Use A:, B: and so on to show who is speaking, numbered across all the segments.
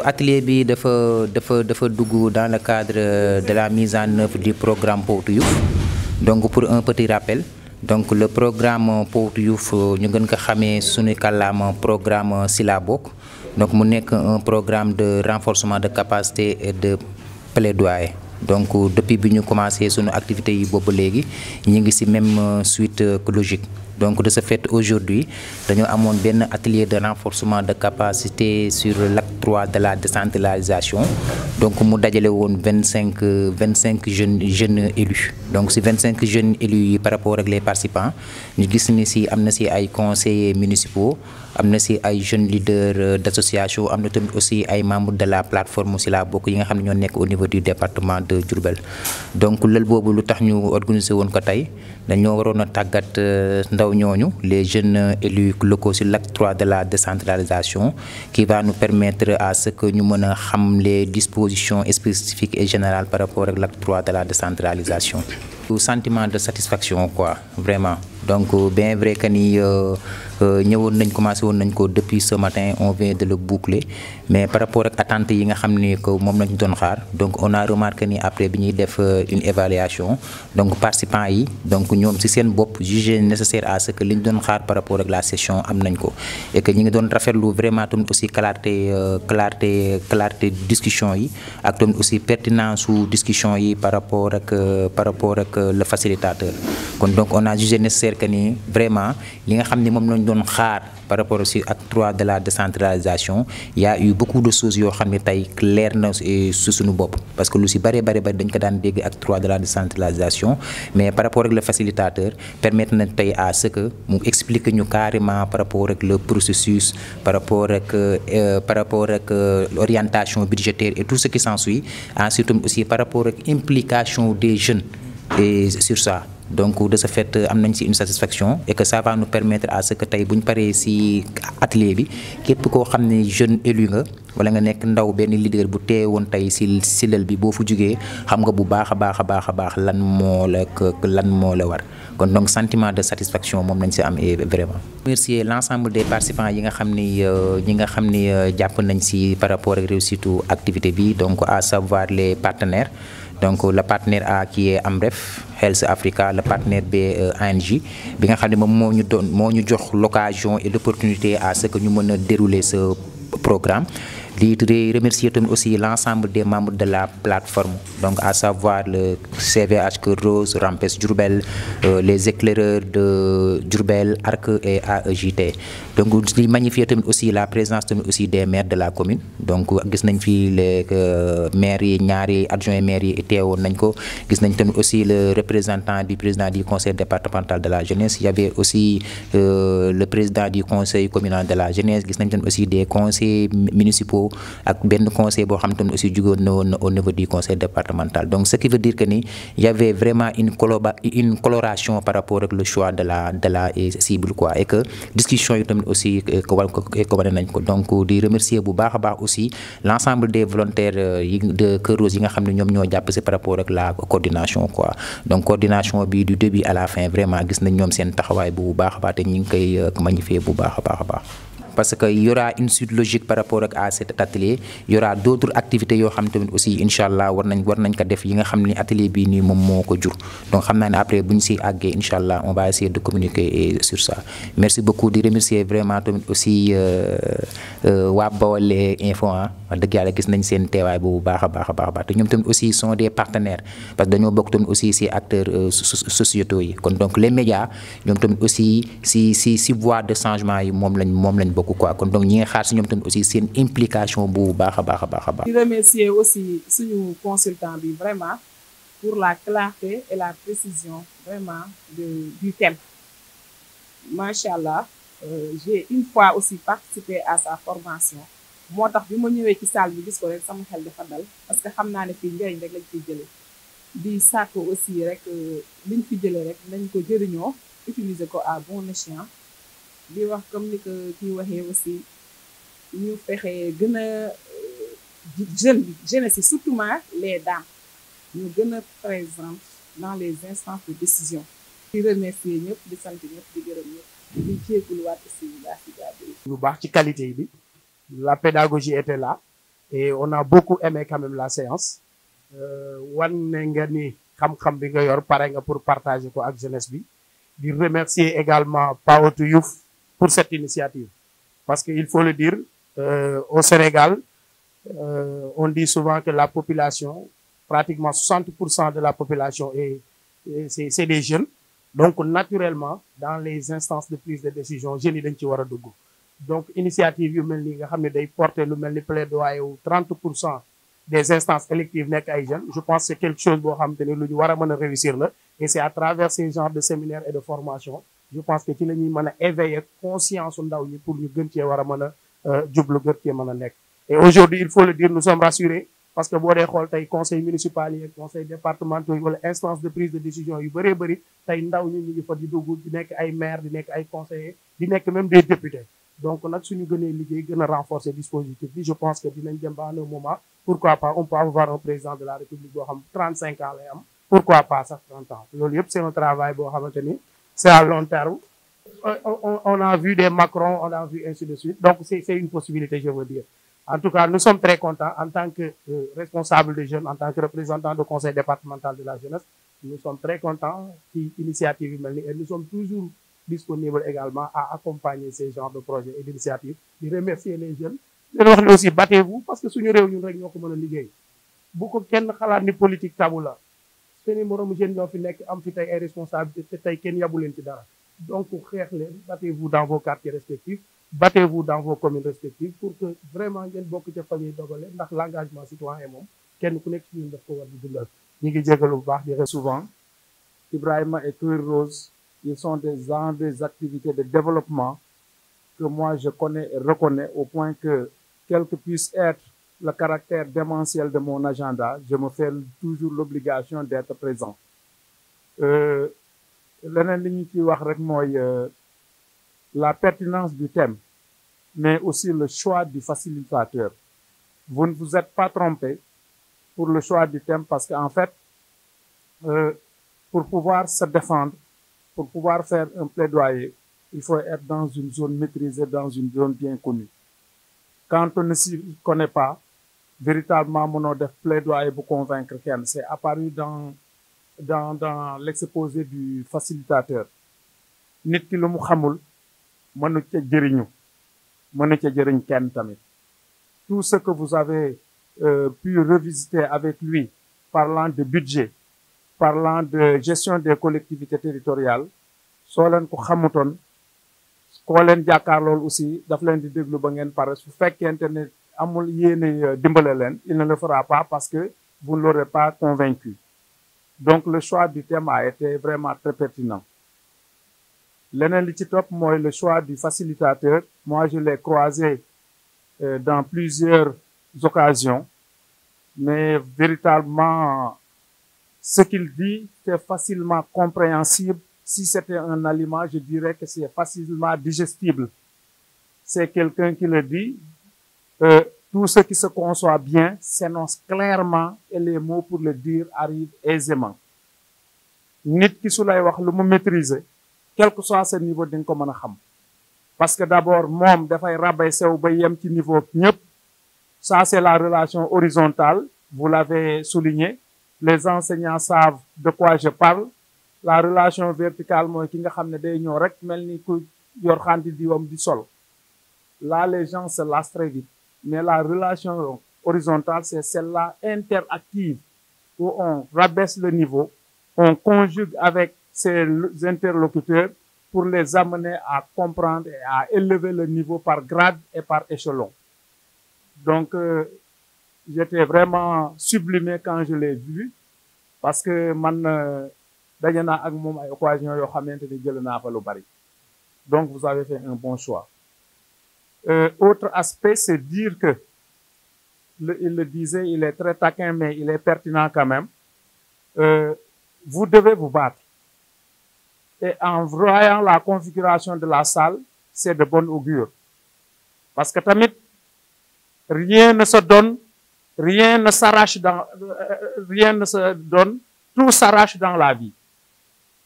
A: atelier bi dafa dugg dans le cadre de la mise en œuvre du programme Powtu Youth. Donc pour un petit rappel, donc le programme Powtu Youth ñu gën ko xamee suñu kàllaama programme si la bokk. Donc mu nekk un programme de renforcement de capacité et de plaidoyer. Donc depuis bi ñu commencé suñu activité yi boobu léegi ñu ngi ci même suite logique. Donc de ce fait aujourd'hui dañoo amoon benn atelier de renforcement de capacité sur l'acte 3 de la décentralisation. Donc mu dajale woon 25 jeunes élus. Donc ci 25 jeunes élus yi par rapport ak les participants ñu gis ni ci am na ci ay conseillers municipaux, am na ci ay jeunes leaders d'association, am na tamit aussi ay membres de la plateforme ci la bokk yi nga xam ne ñoo nekk au niveau du département de Diourbel. Donc lël boobu lu tax ñu organiser woon ko tey dañoo waroon a tàggat ndaw ñooñu les jeunes élus locaux sur l'acte 3 de la décentralisation qui va nous permettre à ce que ñu mën a xam les dispositions spécifiques et générales par rapport ak l'acte 3 de la décentralisation. Sentiment de satisfaction quoi vraiment. Donc bien vrai que ni ñëwoon nañ commencé woon nañ ko depuis ce matin, on vient de le boucler, mais par rapport ak attentes yi nga xam ni que moom lañ doon xaar, donc on a remarqué ni après bi ñuy def une évaluation, donc participants yi donc ñoom ci seen bopp jugé nécessaire à ce que li ñu doon xaar par rapport ak la session am nañ ko, et que ñi ngi doon rafetlu vraiment tamit aussi clarté discussion yi ak tamit aussi pertinence su discussion yi par rapport ak le facilitateur. Kon donc on a jugé nécessaire que ni vraiment li nga xam ni moom lañ doon xaar par rapport aussi acte 3 de la décentralisation, il y a eu beaucoup de choses yoo xam ne tey leer na su suñu bopp, parce que lu si bari dañ ko daan dégg acte 3 de la décentralisation, mais par rapport ak le facilitateur permettre na tey à ce que mu explique ñu carrément par rapport ak le processus, par rapport ak l'orientation budgétaire et tout ce qui s'ensuit, ensuite aussi par rapport ak implication des jeunes et sur ça. Donc de ce fait am nañ ci une satisfaction et que ça va nous permettre à ce que tey bu ñu paree ci atelier bi képp koo xam ne jeune élu nga wala nga nekk ndaw benn leader bu teewoon tey ci lël bi boo fu jugee xam nga bu baax a baax lan moo la war. Kon donc sentiment de satisfaction moom lañ ci am vraiment. Remercier l'ensemble des participants yi nga xam ni jàpp nañ ci par rapport ak réussite activité bi, donc à savoir les partenaires. Donc le partenaire A qui est Amref Health Africa, le partenaire B ANJ bi nga xam ne moom moo ñu jox l'occasion et l'opportunité à ce que ñu mën a dérouler ce programme. Di remercier tamit aussi l'ensemble des membres de la plateforme, donc à savoir le CVH Keur Rose, Rampes Diourbel, les éclaireurs de Diourbel, ARC et AEJT. Donc di magnifier tamit aussi la présence tamit aussi des maires de la commune. Donc gis nañ fi les maires yi, ñaari adjoints maires yi teewoon nañ ko, gis nañ tamit aussi le représentant du président du conseil départemental de la jeunesse, il y avait aussi le président du conseil communal de la jeunesse, gis nañ tamit aussi des conseils municipaux ak benn conseil boo xam te ne aussi jugoon na woon au niveau du conseil départemental. Donc ce qui veut dire que ni y avait vraiment une coloration par rapport ak le choix de la cible quoi, et que discussion yi tamit aussi ko wane nañ ko. Donc di remercier bu baax a baax aussi l'ensemble des volontaires yi de Keur Rose yi nga xam ne ñoom ñoo jàpp ci par rapport ak la coordination quoi. Donc coordination bi du début à la fin vraiment gis nañ ñoom seen taxawaay bu baax a baax te ñu ngi koy magnifier bu baax a baax. Parce que y aura une suite logique par rapport à cet atelier, y aura d'autres activités yoo xam tamit aussi inchallah war nañ ko def yi nga xam ni atelier bii nii moom moo ko jur. Donc xam naa ne après bu ñu ci àggee inchallah on va essayer de communiquer sur ça. Merci beaucoup, di remercier vraiment tamit aussi waa Baol Info wax dëgg yàlla gis nañ seen teewaay bu baax a baax te ñoom tamit aussi sont des partenaires, parce que dañoo bokk tamit aussi ci acteurs sociétaux yi. Kon donc les médias ñoom tamit aussi ci voie de changement yi moom lañ bokk quoi. Kon donc ñi nga xaar ci ñoom tamit aussi seen implication bu baax a baax.
B: di remercier aussi suñu consultant bi vraiment pour la clarté et la précision vraiment du thème. Machallah, j'ai une fois aussi participé à sa formation, moo tax bi ma ñëwee ci salle bi gis ko rek sama xel dafa dal, parce que xam naa ne fii njëriñ rek lañ fiy jëlee. Di sàkk aussi rek liñ fi jëlee rek nañ ko jëriñoo, utiliser ko à bon escient. Di wax comme ni ko kii waxee aussi ñu fexe gën a jeunesse surtout les dames ñu gën a présentes dans les instances de décision. Di remercier ñëpp, di sant ñëpp, di gërëm ñëpp, di jégaluwaat aussi daa si jaadu.
C: lu baax ci qualité bi, la pédagogie était là et on a beaucoup aimé quand même la séance. wan nga ni xam-xam bi nga yor pare nga pour partager ko ak jeunesse bi. di remercier également Power2 Youth pour cette initiative. Parce qu'il faut le dire, au Sénégal, on dit souvent que la population, pratiquement 60% de la population, c'est des jeunes. Donc, naturellement, dans les instances de prise de décision, jeunes yi dañ ci war a dugg. Donc, initiative yu mel ni nga xam ne day porter lu mel ni plaidoyer wu 30% des instances électives nekk ay jeunes. Je pense que c'est quelque chose boo xamante ni lu ñu war a mën a réussir la. Et c'est à travers ces genres de séminaires et de formation, je pense que ci la ñuy mën a éveiller conscience ndaw ñi pour ñu gën cee war a mën a jublu gën cee mën a nekk. Et aujourd'hui, il faut le dire, nous sommes rassurés parce que boo dee xool tey conseil municipal yi conseil départemental yi wala instance de prise de décision yu bëree bëri tey ndaw ñi ñu ngi fa di dugg di nekk ay maire di nekk ay conseillers di nekk même des députés. Donc nag suñu gënee liggéey gën a renforcer dispositif bi je pense que dinañ dem ba à un moment pourquoi pas on peut avoir un président de la République boo xam 35 ans lay am. Pourquoi pas ça 30 ans. C'est un travail c'est à long terme. On a vu des Macron, on a vu ainsi de suite. Donc c'est une possibilité, je veux dire. En tout cas, nous sommes très contents en tant que responsable des jeunes, en tant que représentant du conseil départemental de la jeunesse. Nous sommes très contents de l'initiative et nous sommes toujours disponibles également à accompagner ces genres de projets et d'initiatives. Je remercie les jeunes. Et aussi, battez-vous parce que si nous réunions comme on ligue. Beaucoup de gens ni politique tabou là. Seeni moromu jeunes ñoo fi nekk am fi tey ay responsabilités te tey kenn yabu leen ci dara donc xeex leen battez-vous dans vos quartiers respectifs battez-vous dans vos communes respectives pour que vraiment ngeen bokk ca famille dogale ndax l'engagement citoyen moom kenn ku nekk ci ñun daf ko war di dundal ñu ngi jégalu bu baax di souvent Ibrahima et Cœur Rose ils sont des activités de développement que moi je connais et reconnais au point que quel que puisse être le caractère démentiel de mon agenda, je me fais toujours l'obligation d'être présent. Leneen li ñu ci wax rek mooy la pertinence du thème, mais aussi le choix du facilitateur. Vous ne vous êtes pas trompé pour le choix du thème parce qu'en fait, pour pouvoir se défendre, pour pouvoir faire un plaidoyer, il faut être dans une zone maîtrisée, dans une zone bien connue. Quand on ne s'y connaît pas, véritablement mënoo def plaidoyer pour convaincre kenn. C'est apparu dans l'exposé du facilitateur. Nit ki lu mu xamul mënu ca jëriñu mënu ca jëriñ kenn tamit. Tout ce que vous avez pu revisiter avec lui, parlant de budget, parlant de gestion des collectivités territoriales, soo leen ko xamutoon koo leen jàkkaarlool aussi daf leen di déglu ba ngeen pare su fekkente ne amul yéene dimbale leen il ne le fera pas parce que vous ne l'aurez pas convaincu. Donc le choix du thème a été vraiment très pertinent. Leneen li ci topp mooy le choix du facilitateur. Moi je l'ai croisé dans plusieurs occasions, mais véritablement ce qu'il dit c'est facilement compréhensible. Si c'était un aliment, je dirais que c'est facilement digestible. C'est quelqu'un qui le dit. Tout ce qui se conçoit bien s'énonce clairement et les mots pour le dire arrivent aisément. Nit ki su lay wax lu mu maîtriser, quel que soit ce niveau di nga ko mën a xam. Parce que d'abord moom dafay rabay sew ba yem ci niveau ñëpp. Ça c'est la relation horizontale, vous l'avez souligné. Les enseignants savent de quoi je parle. La relation verticale mooy ki nga xam ne day ñëw rek mel ni ku yor xanti diwam di sol. Là les gens se lassent très vite. Mais la relation horizontale, c'est celle-là interactive, où on rabaisse le niveau, on conjugue avec ses interlocuteurs pour les amener à comprendre et à élever le niveau par grade et par échelon. Donc, j'étais vraiment sublimé quand je l'ai vu, parce que man daje naa ak moom ay occasion yoo xamante ni jël naa fa lu bari. Donc, vous avez fait un bon choix. Autre aspect, c'est dire que, il le disait, il est très taquin, mais il est pertinent quand même. Vous devez vous battre. Et en voyant la configuration de la salle, c'est de bon augure. Parce que tamit, rien ne se donne, rien ne s'arrache rien ne se donne, tout s'arrache dans la vie.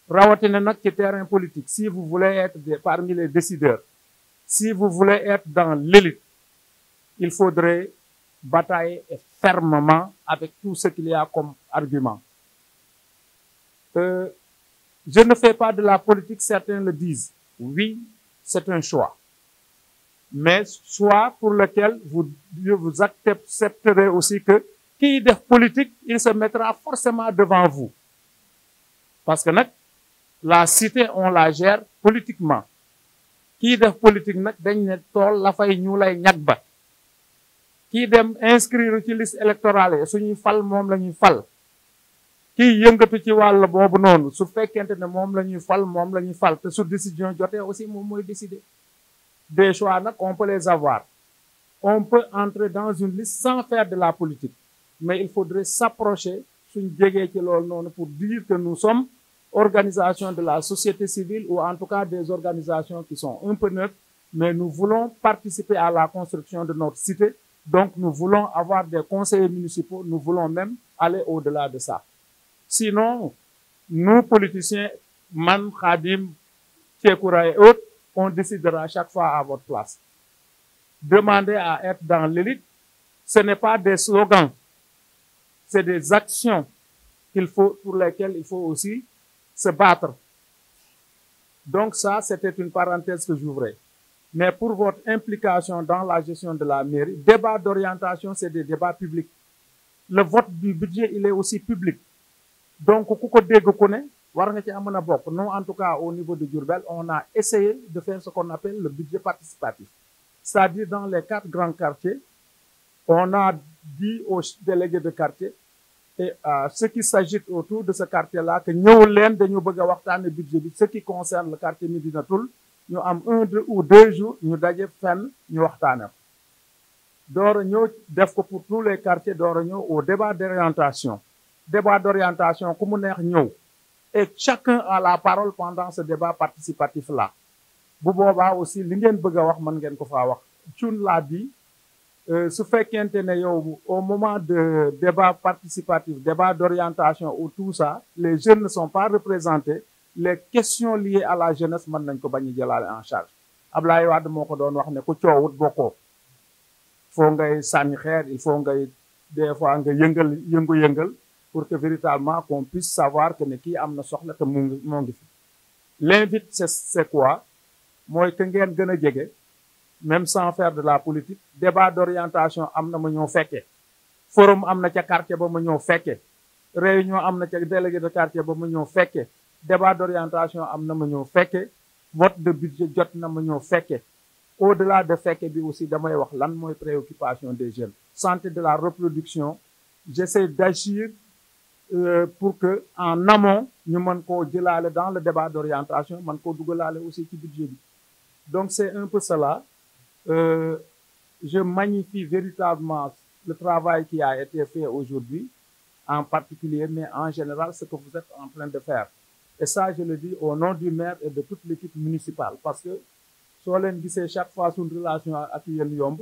C: Rawatina nak ci terrain politique, si vous voulez être parmi les décideurs, si vous voulez être dans l'élite, il faudrait batailler fermement avec tout ce qu'il y a comme argument. Je ne fais pas de la politique, certains le disent. Oui, c'est un choix. Mais choix pour lequel vous accepterez aussi que qui est politique, il se mettra forcément devant vous. Parce que la cité, on la gère politiquement. Qui est politique, dañ ne tool la fay ñu lay ñag ba. Kii dem inscrire ci liste électorale suñuy fal moom la ñuy fal. Kii yëngatu ci wàll boobu noonu su fekkente ne moom la ñuy fal te su décision jotee aussi moom mooy décider. Des choix on peut les avoir. On peut entrer dans une liste sans faire de la politique. Mais il faudrait s'approcher suñ jegee ci loolu noonu pour dire que nous sommes organisations de la société civile ou en tout cas des organisations qui sont un peu neutres, mais nous voulons participer à la construction de notre cité. Donc nous voulons avoir des conseillers municipaux, nous voulons même aller au-delà de ça. Sinon, nous politiciens, Man, Khadim, Tchekoura et autres, on décidera chaque fois à votre place. Demander à être dans l'élite, ce n'est pas des slogans, c'est des actions pour lesquelles il faut aussi se battre. Donc ça, c'était une parenthèse que j'ouvrais. Mais pour votre implication dans la gestion de la mairie, débat d'orientation, c'est des débats publics. Le vote du budget, il est aussi public. Donc, nous, en tout cas, au niveau de Diourbel, on a essayé de faire ce qu'on appelle le budget participatif. C'est-à-dire, dans les 4 grands quartiers, on a dit aux délégués de quartier et à ceux qui s'agitent autour de ce quartier-là que nous le budget, ce qui concerne le quartier Médinatoul, nous avons 1 ou 2 jours, nous avons fait nous waxtane. Door ñeu def ko pour tous les quartiers door ñeu au débat d'orientation. Débat d'orientation ku mu neex ñeu. Et chacun a la parole pendant ce débat participatif là. Bu boba aussi li ngeen bëgg wax man ngeen ko fa wax. Thioune l'a dit, su fekkente ne yow au moment de débat participatif, débat d'orientation ou tout ça, les jeunes ne sont pas représentés. Les questions liées à la jeunesse man nañ ko bañ jëlaale en charge. Ablaye Wade moko doon wax ne ku coowut boko. Faut ngay sànni xeer, il faut ngay des fois nga yëngal pour que véritablement qu'on puisse savoir que ne kii am na soxla te mu ngi fi. L'invite c'est quoi? Mooy que ngeen gën a jege, même sans faire de la politique, débat d'orientation am na ma ñëw fekke, forum am na ca quartier ba ma ñëw fekke, réunion am na ca délégué de quartier ba ma ñëw fekke, débat d'orientation am na ma ñëw fekke, vote de budget jot na ma ñëw fekke. Au-delà de fekke bi aussi damay wax lan mooy préoccupation des jeunes. Santé de la reproduction, j'essaie d'agir pour que en amont ñu mën koo jëlaale dans le débat d'orientation mën koo dugalaale aussi ci budget bi. Donc c'est un peu cela. Je magnifie véritablement le travail qui a été fait aujourd'hui, en particulier, mais en général ce que vous êtes en train de faire. Et ça, je le dis au nom du maire et de toute l'équipe municipale, parce que soo leen gisee chaque fois suñ relation ak yéen yomb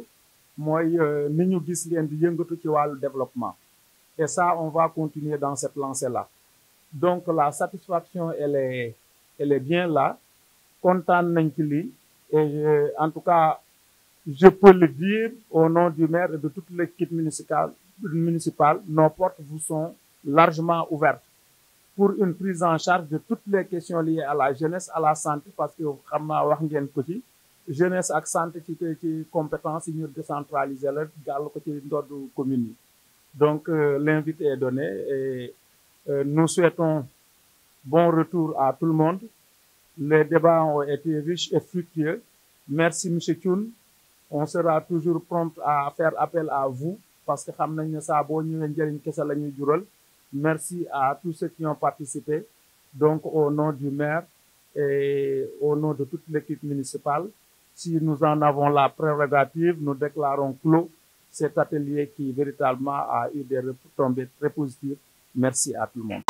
C: mooy ni ñu gis ngeen di yëngatu ci wàllu développement. Et ça, on va continuer dans cette lancée-là. Donc la satisfaction, elle est bien là. Kontaan nañ ci lii. Et en tout cas, je peux le dire au nom du maire et de toute l'équipe municipale, nos portes vous sont largement ouvertes pour une prise en charge de toutes les questions liées à la jeunesse, à la santé, parce que xam naa wax ngeen ko ci jeunesse ak santé ci compétences yi ñu décentraliser la gàll ko ci ndoddu commune yi. Donc l'invite est donné et nous souhaitons bon retour à tout le monde. Les débats ont été riches et fructueux. Merci monsieur Thioune. On sera toujours prompt à faire appel à vous parce que xam nañ ne saa boo ñëwee njëriñ kese la ñuy jural. Merci à tous ceux qui ont participé. Donc au nom du maire et au nom de toute l'équipe municipale, si nous en avons la prérogative, nous déclarons clos cet atelier qui véritablement a eu des retombées très positives. Merci à tout le monde.